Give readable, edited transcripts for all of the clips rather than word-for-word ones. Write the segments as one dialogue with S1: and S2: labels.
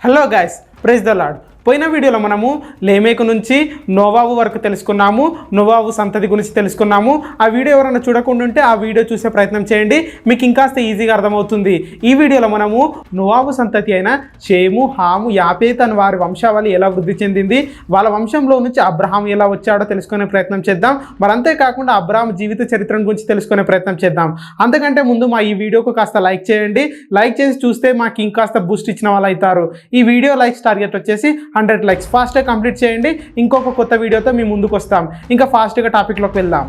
S1: Hello guys, praise the lord. పోయిన వీడియోలో మనము లేమేకు నుంచి నోవాహు వరకు తెలుసుకున్నాము. నోవాహు సంతతి గురించి తెలుసుకున్నాము. ఆ వీడియో ఎవరైనా చూడకుండా ఉంటే ఆ వీడియో చూసే ప్రయత్నం చేయండి, మీకు ఇంకాస్త ఈజీగా అర్థమవుతుంది. ఈ వీడియోలో మనము నోవాహు సంతతి అయిన షేము, హాము, యాపేత్ అని వారి వంశావళి ఎలా వృద్ధి చెందింది, వాళ్ళ వంశంలో నుంచి అబ్రహాం ఎలా వచ్చాడో తెలుసుకునే ప్రయత్నం చేద్దాం. మరి అంతేకాకుండా అబ్రహాం జీవిత చరిత్రను గురించి తెలుసుకునే ప్రయత్నం చేద్దాం. అంతకంటే ముందు మా ఈ వీడియోకు కాస్త లైక్ చేయండి. లైక్ చేసి చూస్తే మాకు ఇంకాస్త బూస్ట్ ఇచ్చిన వాళ్ళు అవుతారు. ఈ వీడియో లైక్స్ టార్గెట్ వచ్చేసి 100 లైక్స్. ఫాస్ట్గా కంప్లీట్ చేయండి. ఇంకొక కొత్త వీడియోతో మీ ముందుకు వస్తాం. ఇంకా ఫాస్ట్గా టాపిక్లోకి వెళ్దాం.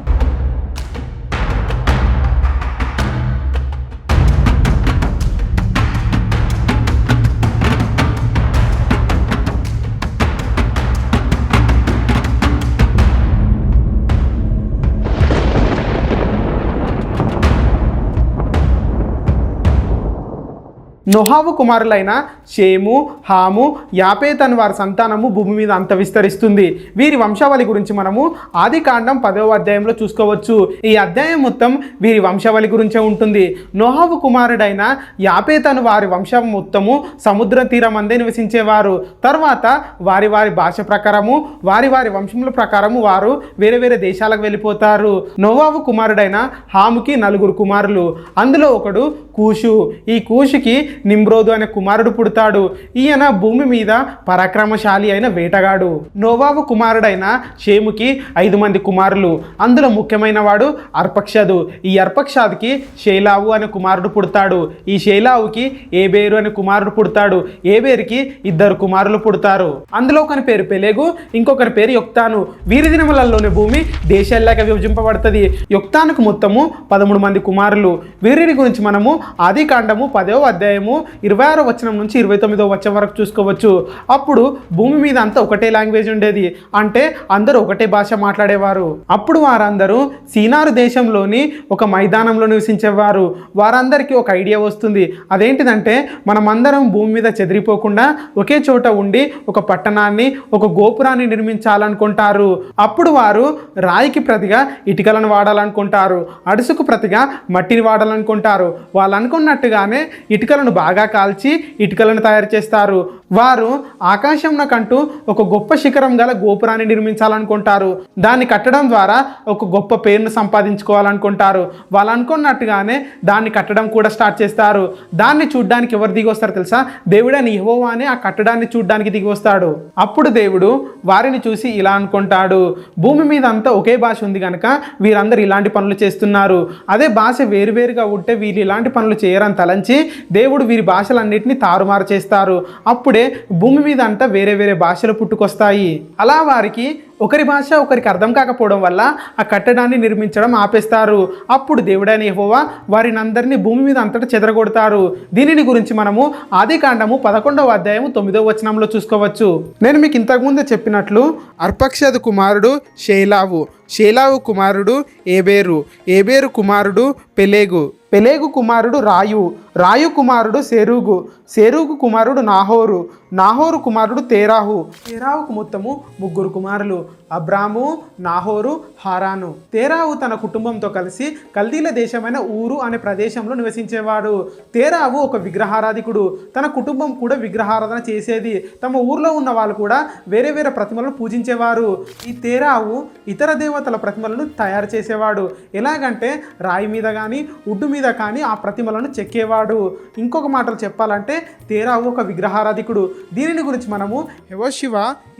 S1: నోవాహు కుమారులైన షేము, హాము, యాపేత్ అని వారి సంతానము భూమి మీద అంత విస్తరిస్తుంది. వీరి వంశావళి గురించి మనము ఆదికాండం 10వ అధ్యాయంలో చూసుకోవచ్చు. ఈ అధ్యాయం మొత్తం వీరి వంశావళి గురించే ఉంటుంది. నోవాహు కుమారుడైన యాపేత్ అని వారి వంశం మొత్తము సముద్ర తీరం అందే నివసించేవారు. తర్వాత వారి వారి భాష ప్రకారము, వారి వారి వంశముల ప్రకారము వారు వేరే వేరే దేశాలకు వెళ్ళిపోతారు. నోవాహు కుమారుడైన హాముకి 4 కుమారులు. అందులో ఒకడు కూషు. ఈ కూషుకి నిమ్రోదు అనే కుమారుడు పుడతాడు. ఈయన భూమి మీద పరాక్రమశాలి అయిన వేటగాడు. నోవాహు కుమారుడైన షేముకి 5 మంది కుమారులు. అందులో ముఖ్యమైన వాడు అర్పక్షదు. ఈ అర్పక్షాద్కి షేలావు అనే కుమారుడు పుడతాడు. ఈ షేలావుకి ఏబేరు అనే కుమారుడు పుడతాడు. ఏబేరుకి 2 కుమారులు పుడతారు. అందులో ఒకరి పేరు పెలేగు, ఇంకొకరి పేరు యొక్తాను. వీరి దినములలోని భూమి దేశాల్లాగా విభజింపబడుతుంది. యొక్తానుకు మొత్తము 13 మంది కుమారులు. వీరిని గురించి మనము ఆదికాండము 10వ అధ్యాయము 26వ వచనం నుంచి 29వ వచనం వరకు చూసుకోవచ్చు. అప్పుడు భూమి మీద అంతా ఒకటే లాంగ్వేజ్ ఉండేది, అంటే అందరూ ఒకటే భాష మాట్లాడేవారు. అప్పుడు వారందరూ సీనారు దేశంలోని ఒక మైదానంలో నివసించేవారు. వారందరికీ ఒక ఐడియా వస్తుంది. అదేంటిదంటే మనమందరం భూమి మీద చెదిరిపోకుండా ఒకే చోట ఉండి ఒక పట్టణాన్ని, ఒక గోపురాన్ని నిర్మించాలనుకుంటారు. అప్పుడు వారు రాయికి ప్రతిగా ఇటుకలను వాడాలనుకుంటారు, అడుసుకు ప్రతిగా మట్టిని వాడాలనుకుంటారు. వాళ్ళు అనుకున్నట్టుగానే ఇటుకలను బాగా కాల్చి ఇటుకలను తయారు చేస్తారు. వారు ఆకాశంకంటూ ఒక గొప్ప శిఖరం గల గోపురాన్ని నిర్మించాలనుకుంటారు. దాన్ని కట్టడం ద్వారా ఒక గొప్ప పేరును సంపాదించుకోవాలనుకుంటారు. వాళ్ళు అనుకున్నట్టుగానే దాన్ని కట్టడం కూడా స్టార్ట్ చేస్తారు. దాన్ని చూడ్డానికి ఎవరు దిగి వస్తారు తెలుసా? దేవుడని యెహోవా అని ఆ కట్టడాన్ని చూడ్డానికి దిగి వస్తాడు. అప్పుడు దేవుడు వారిని చూసి ఇలా అనుకుంటాడు, భూమి మీద అంతా ఒకే భాష ఉంది కనుక వీరందరూ ఇలాంటి పనులు చేస్తున్నారు. అదే భాష వేరువేరుగా ఉంటే వీళ్ళు ఇలాంటి పనులు చేయరని తలంచి దేవుడు వీరి భాషలన్నింటినీ తారుమారు చేస్తారు. అప్పుడే భూమి మీద అంతా వేరే వేరే భాషలు పుట్టుకొస్తాయి. అలా వారికి ఒకరి భాష ఒకరికి అర్థం కాకపోవడం వల్ల ఆ కట్టడాన్ని నిర్మించడం ఆపేస్తారు. అప్పుడు దేవుడైన యెహోవా వారిని అందరినీ భూమి మీద అంతటా చెదరగొడతారు. దీనిని గురించి మనము ఆదికాండము 11వ అధ్యాయము 9వ వచనంలో చూసుకోవచ్చు. నేను మీకు ఇంతకుముందే చెప్పినట్లు అర్పక్షదు కుమారుడు షేలావు, షేలావు కుమారుడు ఏబేరు, ఏబేరు కుమారుడు పెలేగు, పెలేగు కుమారుడు రాయు, రాయు కుమారుడు సెరూగు, సెరూగు కుమారుడు నాహోరు, నాహోరు కుమారుడు తేరాహు, తేరాహుకు మొత్తము 3 కుమారులు, అబ్రాము, నాహోరు, హారాను. తేరాహు తన కుటుంబంతో కలిసి కల్దీల దేశమైన ఊరు అనే ప్రదేశంలో నివసించేవాడు. తేరాహు ఒక విగ్రహారాధికుడు. తన కుటుంబం కూడా విగ్రహారాధన చేసేది. తమ ఊర్లో ఉన్న వాళ్ళు కూడా వేరే వేరే ప్రతిమలను పూజించేవారు. ఈ తేరాహు ఇతర దేవతల ప్రతిమలను తయారు చేసేవాడు. ఎలాగంటే రాయి మీద కానీ ఉడ్డు మీద కానీ ఆ ప్రతిమలను చెక్కేవాడు. ఇంకొక మాటలు చెప్పాలంటే తేరాహు ఒక విగ్రహారాధికుడు. దీనిని గురించి మనము యెహోషువ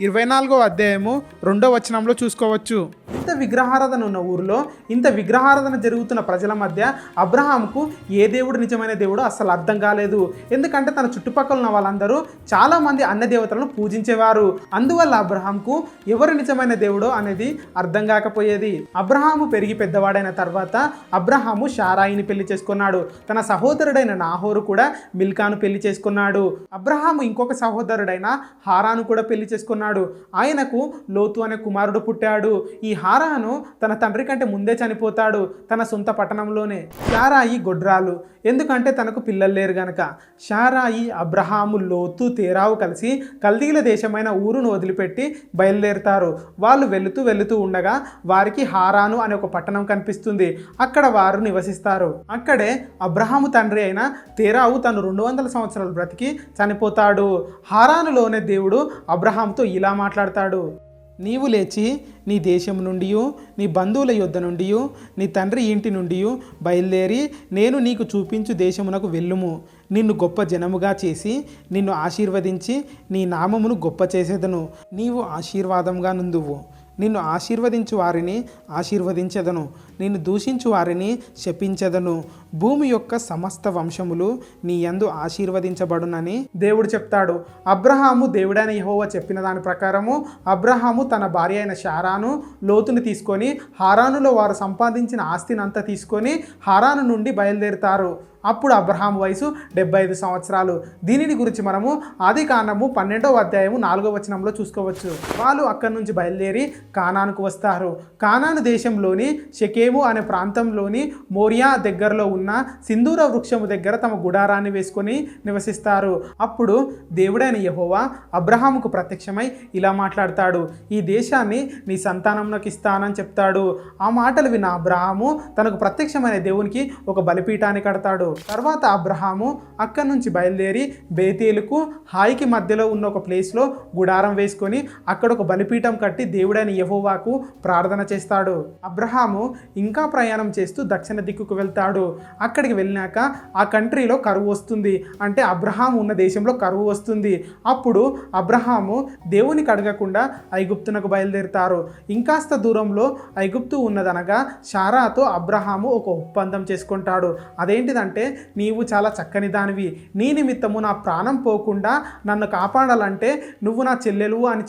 S1: 24వ అధ్యాయము 2వ వచనంలో చూసుకోవచ్చు. ఇంత విగ్రహారాధన ఉన్న ఊరిలో, ఇంత విగ్రహారాధన జరుగుతున్న ప్రజల మధ్య అబ్రహాంకు ఏ దేవుడు నిజమైన దేవుడు అసలు అర్థం కాలేదు. ఎందుకంటే తన చుట్టుపక్కల ఉన్న వాళ్ళందరూ చాలామంది అన్య దేవతలను పూజించేవారు. అందువల్ల అబ్రహాంకు ఎవరు నిజమైన దేవుడో అనేది అర్థం కాకపోయేది. అబ్రహాము పెరిగి పెద్దవాడైన తర్వాత అబ్రహాము షారాయిని పెళ్లి చేసుకున్నాడు. తన సహోదరుడైన నాహోరు కూడా మిల్కాను పెళ్లి చేసుకున్నాడు. అబ్రహాము ఇంకొక సహోదరుడైన హారాను కూడా పెళ్లి చేసుకున్నాడు. ఆయనకు లోతు అనే కుమారుడు పుట్టాడు. ఈ హారాను హారాను తన తండ్రి కంటే ముందే చనిపోతాడు, తన సొంత పట్టణంలోనే. శారాయి గొడ్రాలు, ఎందుకంటే తనకు పిల్లలు లేరు గనక. శారాయి, అబ్రహాము, లోతు, తేరావు కలిసి కల్దీల దేశమైన ఊరును వదిలిపెట్టి బయలుదేరుతారు. వాళ్ళు వెళుతూ ఉండగా వారికి హారాను అనే ఒక పట్టణం కనిపిస్తుంది. అక్కడ వారు నివసిస్తారు. అక్కడే అబ్రహాము తండ్రి అయిన తేరావు తను 200 సంవత్సరాలు బ్రతికి చనిపోతాడు. హారానులోనే దేవుడు అబ్రహాంతో ఇలా మాట్లాడతాడు: నీవు లేచి నీ దేశం నుండి, నీ బంధువుల యొద్ద నుండి, నీ తండ్రి ఇంటి నుండి బయలుదేరి నేను నీకు చూపించు దేశమునకు వెళ్ళుము. నిన్ను గొప్ప జనముగా చేసి నిన్ను ఆశీర్వదించి నీ నామమును గొప్ప చేసేదను. నీవు ఆశీర్వాదంగా నుందువు. నిన్ను ఆశీర్వదించు వారిని ఆశీర్వదించెదను, నిన్ను దూషించు వారిని శపించెదను. భూమి యొక్క సమస్త వంశములు నీ యందు ఆశీర్వదించబడునని దేవుడు చెప్తాడు. అబ్రహాము దేవుడైన యెహోవా చెప్పిన దాని ప్రకారము అబ్రహాము తన భార్య అయిన శారాను, లోతుని తీసుకొని హారానులో వారు సంపాదించిన ఆస్తిని అంతా తీసుకొని హారాను నుండి బయలుదేరుతారు. అప్పుడు అబ్రహాము వయసు 75 సంవత్సరాలు. దీనిని గురించి మనము ఆదికాండము 12వ అధ్యాయము 4వ వచనంలో చూసుకోవచ్చు. వాళ్ళు అక్కడి నుంచి బయలుదేరి కానానుకు వస్తారు. కానాను దేశంలోని షెకేము అనే ప్రాంతంలోని మోరియా దగ్గరలో ఉన్న సింధూర వృక్షము దగ్గర తమ గుడారాన్ని వేసుకొని నివసిస్తారు. అప్పుడు దేవుడైన యెహోవా అబ్రహాముకు ప్రత్యక్షమై ఇలా మాట్లాడతాడు: ఈ దేశాన్ని నీ సంతానంలోకి ఇస్తానని చెప్తాడు. ఆ మాటలు విన్న అబ్రహాము తనకు ప్రత్యక్షమైన దేవునికి ఒక బలిపీఠాన్ని కడతాడు. తర్వాత అబ్రహాము అక్కడి నుంచి బయలుదేరి బేతేలుకు హాయికి మధ్యలో ఉన్న ఒక ప్లేస్లో గుడారం వేసుకొని అక్కడ ఒక బలిపీఠం కట్టి దేవుడైన యెహోవాకు ప్రార్థన చేస్తాడు. అబ్రహాము ఇంకా ప్రయాణం చేస్తూ దక్షిణ దిక్కుకు వెళ్తాడు. అక్కడికి వెళ్ళినాక ఆ కంట్రీలో కరువు వస్తుంది. అంటే అబ్రహాము ఉన్న దేశంలో కరువు వస్తుంది. అప్పుడు అబ్రహాము దేవునికి అడగకుండా ఐగుప్తునకు బయలుదేరుతారు. ఇంకాస్త దూరంలో ఐగుప్తు ఉన్నదనగా శారాతో అబ్రహాము ఒక ఒప్పందం చేసుకుంటాడు. అదేంటిదంటే, నీవు చాలా చక్కని దానివి, నీ నిమిత్తము నా ప్రాణం పోకుండా నన్ను కాపాడాలంటే నువ్వు నా చెల్లెలు అని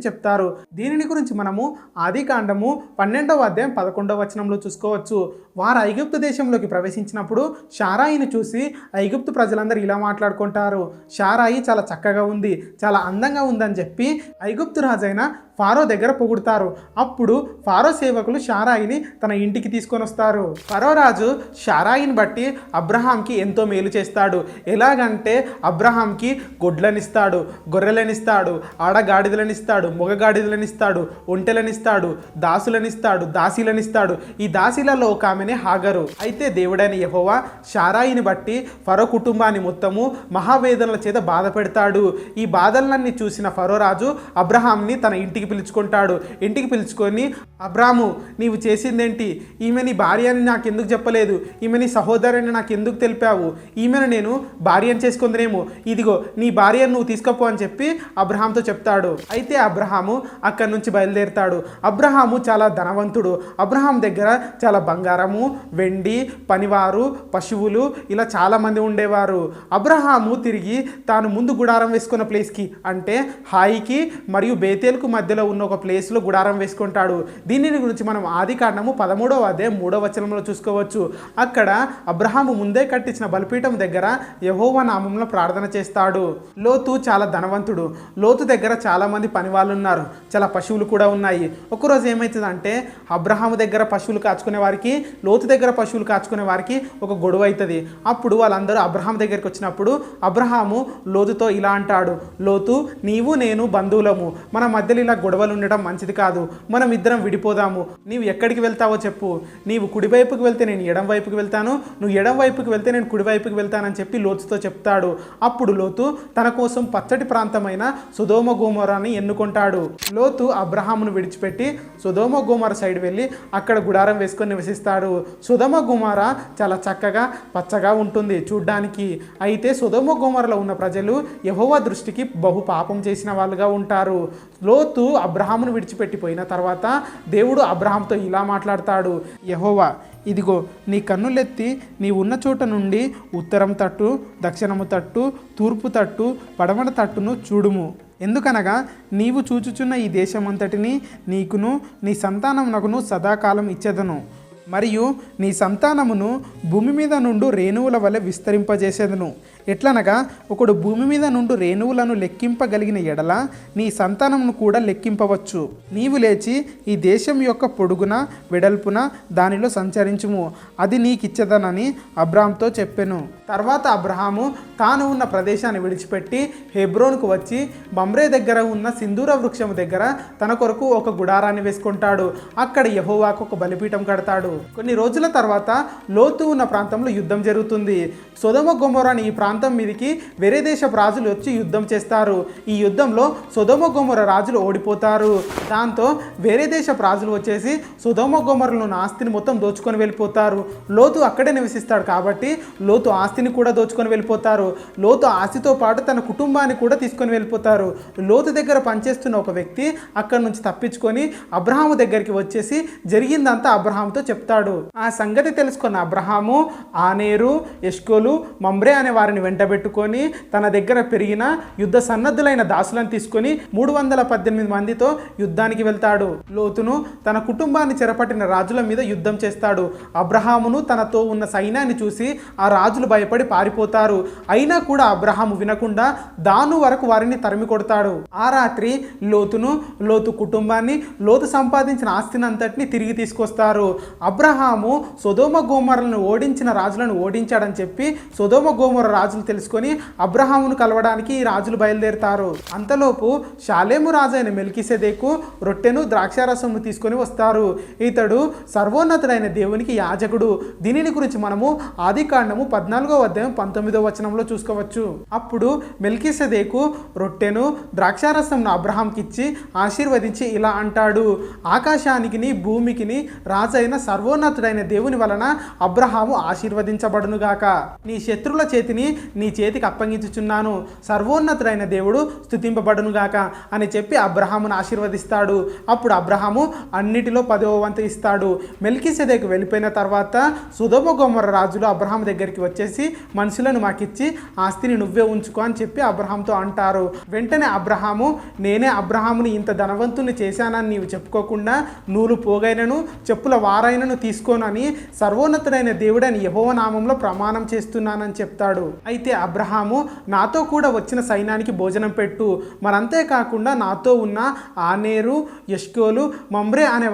S1: చెప్తారు. దీనిని గురించి మనము ఆదికాండము 12వ అధ్యాయం 11వ వచనంలో చూసుకోవచ్చు. వారు ఐగుప్తు దేశంలోకి ప్రవేశించినప్పుడు శారాయిని చూసి ఐగుప్తు ప్రజలందరూ ఇలా మాట్లాడుకుంటారు: శారాయి చాలా చక్కగా ఉంది, చాలా అందంగా ఉందని చెప్పి ఐగుప్తు రాజైన ఫారో దగ్గర పొగుడుతారు. అప్పుడు ఫారో సేవకులు శారాయిని తన ఇంటికి తీసుకొని వస్తారు. ఫరో రాజు శారాయిని బట్టి అబ్రహాంకి ఎంతో మేలు చేస్తాడు. ఎలాగంటే అబ్రహాంకి గొడ్లనిస్తాడు, గొర్రెలనిస్తాడు, ఆడగాడిదలనిస్తాడు, మొగగాడిదలనిస్తాడు, ఒంటెలనిస్తాడు, దాసులనిస్తాడు, దాసీలనిస్తాడు. ఈ దాసీలలో ఒక ఆమెనే హాగరు. అయితే దేవుడైన యెహోవా శారాయిని బట్టి ఫరో కుటుంబాన్ని మొత్తము మహావేదనల చేత బాధ పెడతాడు. ఈ బాధలన్నీ చూసిన ఫరో రాజు అబ్రహాంని తన ఇంటికి పిలుచుకుంటాడు. ఇంటికి పిలుచుకొని, అబ్రాము, నీవు చేసిందేంటి? ఈమె నీ భార్య అని నాకెందుకు చెప్పలేదు? ఈమె నీ సహోదరుని నాకెందుకు తెలిపావు? ఈమెను నేను భార్యను చేసుకుందనేమో, ఇదిగో నీ భార్యను నువ్వు తీసుకపో అని చెప్పి అబ్రహాంతో చెప్తాడు. అయితే అబ్రహాము అక్కడి నుంచి బయలుదేరుతాడు. అబ్రహాము చాలా ధనవంతుడు. అబ్రహాం దగ్గర చాలా బంగారము, వెండి, పనివారు, పశువులు ఇలా చాలామంది ఉండేవారు. అబ్రహాము తిరిగి తాను ముందు గుడారం వేసుకున్న ప్లేస్కి, అంటే హాయికి మరియు బేతేలుకు మధ్యలో ఉన్న ఒక ప్లేస్లో గుడారం వేసుకుంటాడు. దీనిని గురించి మనం ఆదికాండము 13వ అధ్యాయం 3వ వచనంలో చూసుకోవచ్చు. అక్కడ అబ్రహాము ముందే కట్టించిన బలిపీఠం దగ్గర యెహోవా నామంలో ప్రార్థన చేస్తాడు. లోతు చాలా ధనవంతుడు. లోతు దగ్గర చాలా మంది పని వాళ్ళు ఉన్నారు, చాలా పశువులు కూడా ఉన్నాయి. ఒకరోజు ఏమవుతుందంటే, అబ్రహాము దగ్గర పశువులు కాచుకునే వారికి, లోతు దగ్గర పశువులు కాచుకునే వారికి ఒక గొడవ అవుతుంది. అప్పుడు వాళ్ళందరూ అబ్రహాం దగ్గరికి వచ్చినప్పుడు అబ్రహాము లోతుతో ఇలా అంటాడు: లోతు, నీవు నేను బంధువులము, మన మధ్యలో ఇలా గొడవలు ఉండడం మంచిది కాదు, మనం ఇద్దరం విడిపోదాము. నీవు ఎక్కడికి వెళ్తావో చెప్పు, నీవు కుడివైపుకి వెళ్తే నేను ఎడం వైపుకి వెళ్తాను, నువ్వు ఎడం వైపుకి వెళ్తే నేను కుడివైపుకి వెళ్తానని చెప్పి లోతుతో చెప్తాడు. అప్పుడు లోతు తన కోసం పచ్చటి ప్రాంతమైన సొదొమ గొమొరాని ఎన్నుకుంటాడు. లోతు అబ్రహామును విడిచిపెట్టి సొదొమ గొమొర సైడ్ వెళ్ళి అక్కడ గుడారం వేసుకొని నివసిస్తాడు. సొదొమ గొమొర చాలా చక్కగా పచ్చగా ఉంటుంది చూడ్డానికి. అయితే సొదొమ గొమొరలో ఉన్న ప్రజలు యెహోవా దృష్టికి బహు పాపం చేసిన వాళ్ళుగా ఉంటారు. లోతు అబ్రహామును విడిచిపెట్టిపోయిన తర్వాత దేవుడు అబ్రహాంతో ఇలా మాట్లాడతాడు: యెహోవా, ఇదిగో నీ కన్నులెత్తి నీ ఉన్న చోట నుండి ఉత్తరం తట్టు, దక్షిణము తట్టు, తూర్పు తట్టు, పడమర తట్టును చూడుము. ఎందుకనగా నీవు చూచుచున్న ఈ దేశమంతటిని నీకును నీ సంతానమునకును సదాకాలం ఇచ్చేదను. మరియు నీ సంతానమును భూమి మీద నుండి రేణువుల వలె విస్తరింపజేసేదను. ఎట్లనగా ఒకడు భూమి మీద నుండి రేణువులను లెక్కింపగలిగిన ఎడల నీ సంతానమును కూడా లెక్కింపవచ్చు. నీవు లేచి ఈ దేశం యొక్క పొడుగున వెడల్పున దానిలో సంచరించుము, అది నీకిచ్చదనని అబ్రాహాముతో చెప్పెను. తర్వాత అబ్రహాము తాను ఉన్న ప్రదేశాన్ని విడిచిపెట్టి హెబ్రోనుకు వచ్చి మమ్రే దగ్గర ఉన్న సింధూర వృక్షము దగ్గర తన కొరకు ఒక గుడారాన్ని వేసుకుంటాడు. అక్కడ యెహోవాకు ఒక బలిపీఠం కడతాడు. కొన్ని రోజుల తర్వాత లోతు ఉన్న ప్రాంతంలో యుద్ధం జరుగుతుంది. సొదొమ గొమొర్రా అనే ఈ ప్రాంతం మీదకి వేరే దేశపు రాజులు వచ్చి యుద్ధం చేస్తారు. ఈ యుద్ధంలో సొదొమ గొమొర్రా రాజులు ఓడిపోతారు. దాంతో వేరే దేశపు రాజులు వచ్చేసి సొదొమ గొమొర్రాలో ఉన్న ఆస్తిని మొత్తం దోచుకొని వెళ్ళిపోతారు. లోతు అక్కడే నివసిస్తాడు కాబట్టి లోతు ఆస్తిని కూడా దోచుకొని వెళ్ళిపోతారు. లోతు ఆస్తితో పాటు తన కుటుంబాన్ని కూడా తీసుకొని వెళ్ళిపోతారు. లోతు దగ్గర పనిచేస్తున్న ఒక వ్యక్తి అక్కడి నుంచి తప్పించుకొని అబ్రహాము దగ్గరికి వచ్చేసి జరిగిందంతా అబ్రహాముతో చెప్తాడు. ఆ సంగతి తెలుసుకున్న అబ్రహాము ఆనేరు, ఎష్కోలు, మమ్రే అనే వారిని వెంటబెట్టుకొని తన దగ్గర పెరిగిన యుద్ధ సన్నద్ధులైన దాసులను తీసుకొని 318 మందితో యుద్ధానికి వెళ్తాడు. లోతును తన కుటుంబాన్ని చెరపట్టిన రాజుల మీద యుద్ధం చేస్తాడు. అబ్రహామును తనతో ఉన్న సైన్యాన్ని చూసి ఆ రాజులు భయపడి పారిపోతారు. అయినా కూడా అబ్రహాము వినకుండా దాను వరకు వారిని తరిమి కొడతాడు. ఆ రాత్రి లోతు కుటుంబాన్ని, లోతు సంపాదించిన ఆస్తిని అంతటిని తిరిగి తీసుకొస్తారు. అబ్రహాము సొదొమ గొమొర్రాలను ఓడించిన రాజులను ఓడించాడని చెప్పి సొదొమ గొమొర్రా రాజులు తెలుసుకొని అబ్రహామును కలవడానికి ఈ రాజులు బయలుదేరుతారు. అంతలోపు షాలేము రాజైన మెల్కీసెదెకు రొట్టెను ద్రాక్షారసమును తీసుకొని వస్తారు. ఇతడు సర్వోన్నతుడైన దేవునికి యాజకుడు. దీనిని గురించి మనము ఆదికాండము 14వ అధ్యాయం 19వ వచనంలో చూసుకోవచ్చు. అప్పుడు మెల్కీసెదెకు రొట్టెను ద్రాక్షారసంను అబ్రహాంకి ఇచ్చి ఆశీర్వదించి ఇలా అంటాడు, ఆకాశానికిని భూమికిని రాజైన సర్వోన్నతుడైన దేవుని వలన అబ్రహాము ఆశీర్వదించబడునుగాక. నీ శత్రువుల చేతిని నీ చేతికి అప్పగించుచున్నాను, సర్వోన్నతుడైన దేవుడు స్తుతింపబడునుగాక అని చెప్పి అబ్రహామును ఆశీర్వదిస్తాడు. అప్పుడు అబ్రహాము అన్నిటిలో 10వ వంతు ఇస్తాడు. మెల్కీసెదెకు వెళ్ళిపోయిన తర్వాత సొదొమ గొమొర్రా రాజులు అబ్రహాం దగ్గరికి వచ్చేసి మనుషులను మాకిచ్చి ఆస్తిని నువ్వే ఉంచుకో అని చెప్పి అబ్రహాంతో అంటారు. వెంటనే అబ్రహాము, నేనే అబ్రహాముని ఇంత ధనవంతుని చేశానని నీవు చెప్పుకోకుండా నూలు పోగైనను చెప్పుల వారైనను తీసుకోనని సర్వోన్నతుడైన దేవుడని యెహోవా నామంలో ప్రమాణం చేస్తున్నానని చెప్తాడు. అయితే అబ్రహాము, నాతో కూడా వచ్చిన సైన్యానికి భోజనం పెట్టు, మరంతే కాకుండా నాతో ఉన్న ఆనేరు, ఎష్కోలు, మమ్రే అనే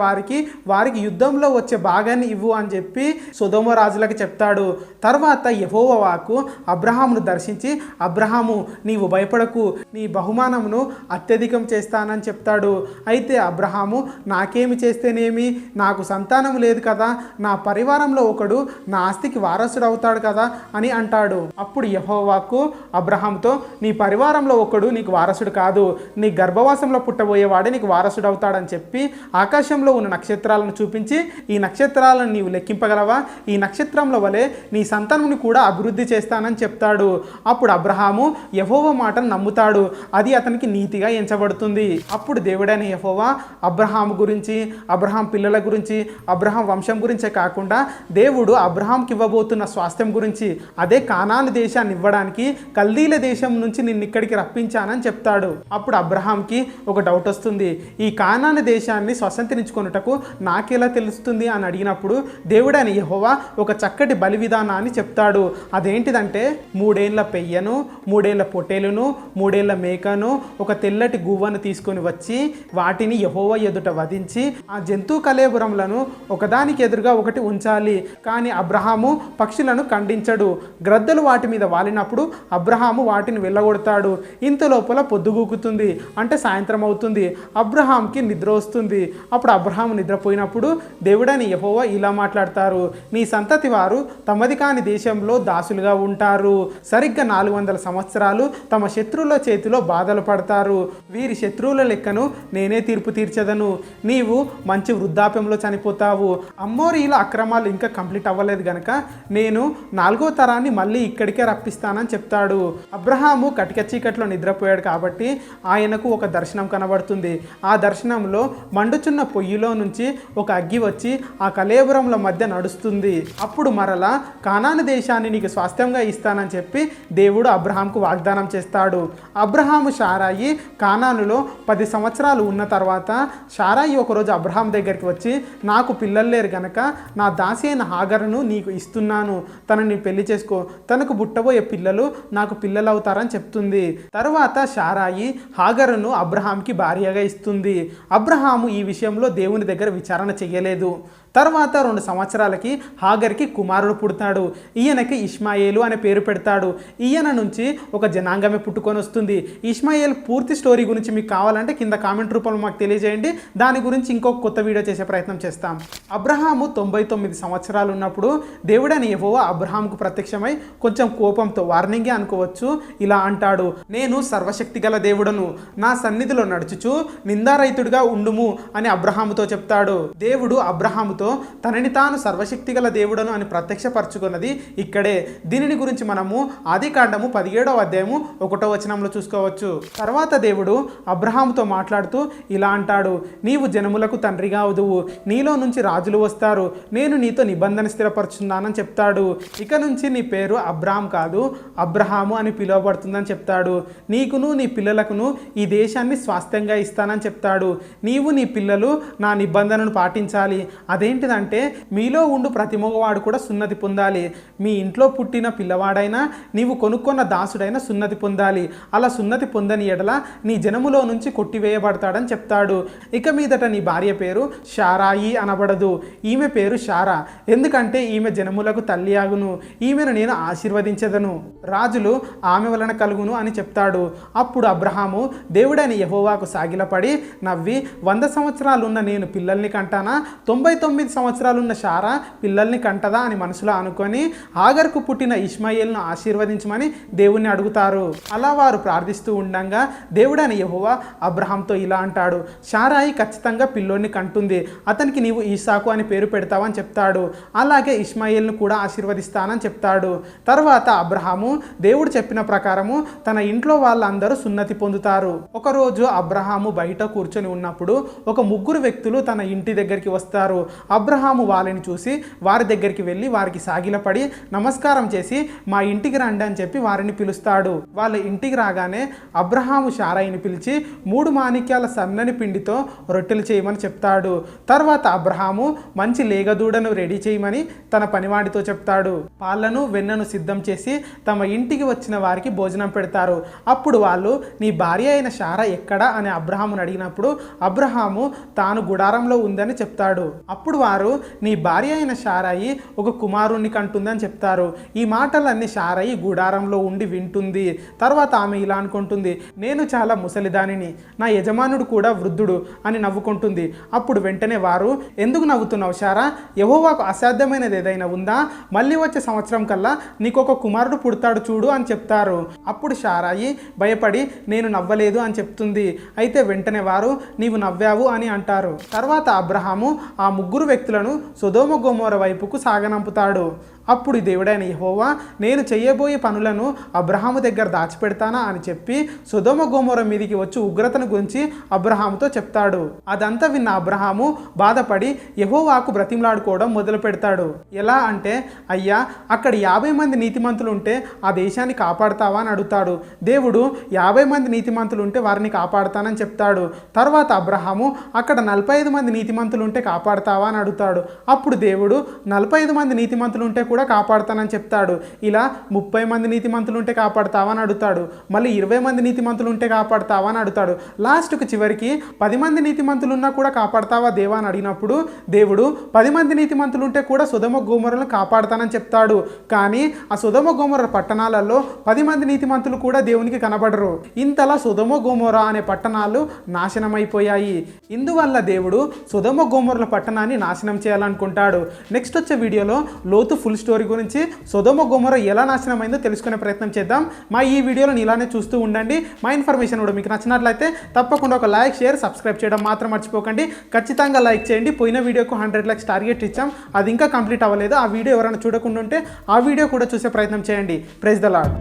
S1: వారికి యుద్ధంలో వచ్చే భాగాన్ని ఇవ్వు అని చెప్పి సొదొమ రాజులకు చెప్తాడు. తర్వాత యెహోవా వాక్కు అబ్రహామును దర్శించి, అబ్రహాము నీవు భయపడకు, నీ బహుమానమును అత్యధికం చేస్తానని చెప్తాడు. అయితే అబ్రహాము, నాకేమి చేస్తేనేమి, నాకు సంతానం లేదు కదా, నా పరివారంలో ఒకడు నా ఆస్తికి వారసుడు అవుతాడు కదా అని అంటాడు. అప్పుడు యెహోవా వాక్కు అబ్రహాముతో, నీ పరివారంలో ఒకడు నీకు వారసుడు కాదు, నీ గర్భవాసంలో పుట్టబోయేవాడే నీకు వారసుడు అవుతాడని చెప్పి ఆకాశంలో ఉన్న నక్షత్రాలను చూపించి, ఈ నక్షత్రాలను నీవు లెక్కింపగలవా, ఈ నక్షత్రంలో వలె నీ సంతానముని కూడా అభివృద్ధి చేస్తానని చెప్తాడు. అప్పుడు అబ్రహాము యెహోవా మాటను నమ్ముతాడు. అది అతనికి నీతిగా ఎంచబడుతుంది. అప్పుడు దేవుడైన యెహోవా అబ్రహాము గురించి, అబ్రహాం పిల్లల గురించి, అబ్రహాం వంశం గురించే కాకుండా దేవుడు అబ్రహాంకి ఇవ్వబోతున్న స్వాస్థ్యం గురించి, అదే కానాను దేశాన్ని ఇవ్వడానికి కల్దీల దేశం నుంచి నిన్ను ఇక్కడికి రప్పించానని చెప్తాడు. అప్పుడు అబ్రహాంకి ఒక డౌట్ వస్తుంది. ఈ కానాను దేశాన్ని స్వతంత్రించుకొనుటకు నాకెలా తెలుస్తుంది అని అడిగినప్పుడు దేవుడైన యెహోవా ఒక చక్కటి బలి విధానాన్ని చెప్తాడు. అదేంటిదంటే 3 ఏళ్ల పెయ్యను, 3 ఏళ్ల పొట్టేలును, 3 ఏళ్ల మేకను, ఒక తెల్లటి గువ్వను తీసుకొని వచ్చి వాటిని యెహోవా ఎదుట వధించి ఆ జంతు కళేబరములను ఒకదానికి ఎదురుగా ఒకటి ఉంచాలి. కానీ అబ్రహాము పక్షులను ఖండించడు. గ్రద్దలు వాటి మీద వాలినప్పుడు అబ్రహాము వాటిని వెళ్ళగొడతాడు. ఇంత లోపల పొద్దుగూకుతుంది, అంటే సాయంత్రం అవుతుంది. అబ్రహాంకి నిద్ర వస్తుంది. అప్పుడు అబ్రహాము నిద్రపోయినప్పుడు దేవుడని యెహోవా ఇలా మాట్లాడతారు, నీ సంతతి వారు తమది కాని దేశంలో దాసులుగా ఉంటారు. సరిగ్గా 400 సంవత్సరాలు తమ శత్రువుల చేతిలో బాధలు పడతారు. వీరి శత్రువుల లెక్కను నేనే తీర్పు తీర్చదను. నీవు మంచి వృద్ధాప్యంలో చనిపోతావు. అమ్మోరీల అక్రమాలు ఇంకా కంప్లీట్ అవ్వలేదు గనక నేను 4వ తరాన్ని మళ్ళీ ఇక్కడికే రప్పిస్తానని చెప్తాడు. అబ్రహాము కటిక చీకట్లో నిద్రపోయాడు కాబట్టి ఆయనకు ఒక దర్శనం కనబడుతుంది. ఆ దర్శనంలో మండుచున్న పొయ్యిలో నుంచి ఒక అగ్గి వచ్చి ఆ కళేబరముల మధ్య నడుస్తుంది. అప్పుడు మరలా కానాను దేశాన్ని నీకు స్వాస్థ్యంగా ఇస్తానని చెప్పి దేవుడు అబ్రహాంకు వాగ్దానం చేస్తాడు. అబ్రహాము షారాయి కానానులో 10 సంవత్సరాలు ఉన్న తర్వాత షారాయి ఒకరోజు అబ్రహాం దగ్గరికి వచ్చి, నాకు పిల్లలు లేరు గనక నా దాసి అయిన హాగరును నీకు ఇస్తున్నాను, తనని పెళ్లి చేసుకో, తనకు బుట్ట పుట్టబోయే పిల్లలు నాకు పిల్లలు అవుతారని చెప్తుంది. తరువాత శారాయి హాగరును అబ్రహాంకి భార్యగా ఇస్తుంది. అబ్రహాము ఈ విషయంలో దేవుని దగ్గర విచారణ చేయలేదు. తర్వాత 2 సంవత్సరాలకి హాగర్కి కుమారుడు పుడతాడు. ఈయనకి ఇష్మాయేలు అనే పేరు పెడతాడు. ఈయన నుంచి ఒక జనాంగమే పుట్టుకొని వస్తుంది. ఇష్మాయేల్ పూర్తి స్టోరీ గురించి మీకు కావాలంటే కింద కామెంట్ రూపంలో మాకు తెలియజేయండి. దాని గురించి ఇంకొక కొత్త వీడియో చేసే ప్రయత్నం చేస్తాం. అబ్రహాము 99 సంవత్సరాలు ఉన్నప్పుడు దేవుడని యెహోవా అబ్రహాముకు ప్రత్యక్షమై కొంచెం కోపంతో, వార్నింగే అనుకోవచ్చు, ఇలా అంటాడు, నేను సర్వశక్తి గల దేవుడను, నా సన్నిధిలో నడుచుచు నిందారహితుడిగా ఉండుము అని అబ్రహాముతో చెప్తాడు. దేవుడు అబ్రహాముతో తనని తాను సర్వశక్తి గల దేవుడను అని ప్రత్యక్షపరచుకున్నది ఇక్కడే. దీనిని గురించి మనము ఆదికాండము 17వ అధ్యాయము 1వ వచనంలో చూసుకోవచ్చు. తర్వాత దేవుడు అబ్రహాముతో మాట్లాడుతూ ఇలా అంటాడు, నీవు జనములకు తండ్రిగా అవుదువు, నీలో నుంచి రాజులు వస్తారు, నేను నీతో నిబంధన స్థిరపరుచున్నానని చెప్తాడు. ఇక నుంచి నీ పేరు అబ్రాహాం కాదు అబ్రహాము అని పిలువబడుతుందని చెప్తాడు. నీకును నీ పిల్లలకును ఈ దేశాన్ని స్వాస్థ్యంగా ఇస్తానని చెప్తాడు. నీవు నీ పిల్లలు నా నిబంధనను పాటించాలి. అదేంటిదంటే మీలో ఉండు ప్రతి మగవాడు కూడా సున్నతి పొందాలి. మీ ఇంట్లో పుట్టిన పిల్లవాడైనా నీవు కొనుక్కున్న దాసుడైనా సున్నతి పొందాలి. అలా సున్నతి పొందని ఎడల నీ జనములో నుంచి కొట్టివేయబడతాడని చెప్తాడు. ఇక మీదట నీ భార్య పేరు శారాయి అనబడదు, ఈమె పేరు శారా, ఎందుకంటే ఈమె జనములకు తల్లి ఆగును, ఈమెను నేను ఆశీర్వదించదను, రాజులు ఆమె వలన కలుగును అని చెప్తాడు. అప్పుడు అబ్రహాము దేవుడైన యెహోవాకు సాగిలపడి నవ్వి, 100 సంవత్సరాలున్న నేను పిల్లల్ని కంటానా, 99 సంవత్సరాలున్న శారా పిల్లల్ని కంటదా అని మనసులో అనుకొని హాగర్కు పుట్టిన ఇష్మాయేల్ను ఆశీర్వదించమని దేవుణ్ణి అడుగుతారు. అలా వారు ప్రార్థిస్తూ ఉండగా దేవుడైన యెహోవా అబ్రహాంతో ఇలా అంటాడు, శారాయి ఖచ్చితంగా పిల్లోని కంటుంది, అతనికి నీవు ఈసాకు అని పేరు పెడతావని చెప్తాడు. అలాగే ఇష్మాయేల్ను కూడా ఆశీర్వదిస్తానని చెప్తాడు. తర్వాత అబ్రహాము దేవుడు చెప్పిన ప్రకారము తన ఇంట్లో వాళ్ళందరూ సున్నతి పొందుతారు. ఒకరోజు అబ్రహాము బయట కూర్చొని ఉన్నప్పుడు ఒక 3 వ్యక్తులు తన ఇంటి దగ్గరికి వస్తారు. అబ్రహాము వాళ్ళని చూసి వారి దగ్గరికి వెళ్ళి వారికి సాగిలపడి నమస్కారం చేసి మా ఇంటికి రండి అని చెప్పి వారిని పిలుస్తాడు. వాళ్ళ ఇంటికి రాగానే అబ్రహాము శారాయిని పిలిచి 3 మాణిక్యాల సన్నని పిండితో రొట్టెలు చేయమని చెప్తాడు. తర్వాత అబ్రహాము మంచి లేగదూడను రెడీ చేయమని తన పనివాడితో చెప్తాడు. పాలను వెన్నను సిద్ధం చేసి తమ ఇంటికి వచ్చిన వారికి భోజనం పెడతారు. అప్పుడు వాళ్ళు నీ భార్య అయిన శారా ఎక్కడా అని అబ్రహామును అడిగినప్పుడు అబ్రహాము తాను గుడారంలో ఉందని చెప్తాడు. అప్పుడు వారు నీ భార్య అయిన శారాయి ఒక కుమారుణ్ణి కంటుందని చెప్తారు. ఈ మాటలన్నీ శారాయి గుడారంలో ఉండి వింటుంది. తర్వాత ఆమె ఇలా అనుకుంటుంది, నేను చాలా ముసలిదానిని, నా యజమానుడు కూడా వృద్ధుడు అని నవ్వుకుంటుంది. అప్పుడు వెంటనే వారు, ఎందుకు నవ్వుతున్నావు శారా, యెహోవాకు అసాధ్యమైనది ఏదైనా ఉందా, మళ్ళీ వచ్చే సంవత్సరం కల్లా నీకు ఒక కుమారుడు పుడతాడు చూడు అని చెప్తారు. అప్పుడు శారాయి భయపడి నేను నవ్వలేదు అని చెప్తుంది. అయితే వెంటనే వారు నీవు నవ్వావు అని అంటారు. తర్వాత అబ్రహాము ఆ 3 వ్యక్తులను సొదొమ గొమొర్రా వైపుకు సాగనంపుతాడు. అప్పుడు దేవుడైన యెహోవా నేను చేయబోయే పనులను అబ్రహాము దగ్గర దాచిపెడతానా అని చెప్పి సొదొమ గొమొర్రా మీదికి వచ్చి ఉగ్రతను గురించి అబ్రహాముతో చెప్తాడు. అదంతా విన్న అబ్రహాము బాధపడి యెహోవాకు బ్రతిమలాడుకోవడం మొదలు పెడతాడు. ఎలా అంటే, అయ్యా అక్కడ 50 మంది నీతిమంతులు ఉంటే ఆ దేశాన్ని కాపాడుతావా అని అడుగుతాడు. దేవుడు 50 మంది నీతిమంతులు ఉంటే వారిని కాపాడుతానని చెప్తాడు. తర్వాత అబ్రహాము అక్కడ 45 మంది నీతిమంతులు ఉంటే కాపాడుతావా అని అడుగుతాడు. అప్పుడు దేవుడు 45 మంది నీతిమంతులు ఉంటే కూడా కాపాడుతానని చెప్తాడు. ఇలా 30 మంది నీతిమంతులు ఉంటే కాపాడుతావా అని అడుగుతాడు. మళ్ళీ 20 మంది నీతిమంతులు ఉంటే కాపాడుతావా అని అడుగుతాడు. లాస్ట్కు చివరికి 10 మంది నీతిమంతులు ఉన్నా కూడా కాపాడుతావా దేవా అని అడిగినప్పుడు దేవుడు 10 మంది నీతిమంతులు ఉంటే కూడా సొదొమ గొమొర్రాను కాపాడుతానని చెప్తాడు. కానీ ఆ సొదొమ గొమొర్రా పట్టణాలలో 10 మంది నీతిమంతులు కూడా దేవునికి కనబడరు. ఇంతలా సొదొమ గొమొర్రా అనే పట్టణాలు నాశనమైపోయాయి. ఇందువల్ల దేవుడు సొదొమ గొమొర్రా పట్టణాన్ని నాశనం చేయాలనుకుంటాడు. నెక్స్ట్ వచ్చే వీడియోలో లోతు ఫుల్ స్టోరీ గురించి సొదొమ గొమొర్రా ఎలా నాశనమైందో తెలుసుకునే ప్రయత్నం చేద్దాం. మా ఈ వీడియోలను ఇలానే చూస్తూ ఉండండి. మా ఇన్ఫర్మేషన్ కూడా మీకు నచ్చినట్లయితే తప్పకుండా ఒక లైక్, షేర్, సబ్స్క్రైబ్ చేయడం మాత్రం మర్చిపోకండి. ఖచ్చితంగా లైక్ చేయండి. పోయిన వీడియోకు 100 లైక్స్ టార్గెట్ ఇచ్చాం, అది ఇంకా కంప్లీట్ అవ్వలేదు. ఆ వీడియో ఎవరైనా చూడకుండా ఉంటే ఆ వీడియో కూడా చూసే ప్రయత్నం చేయండి. Praise the lord.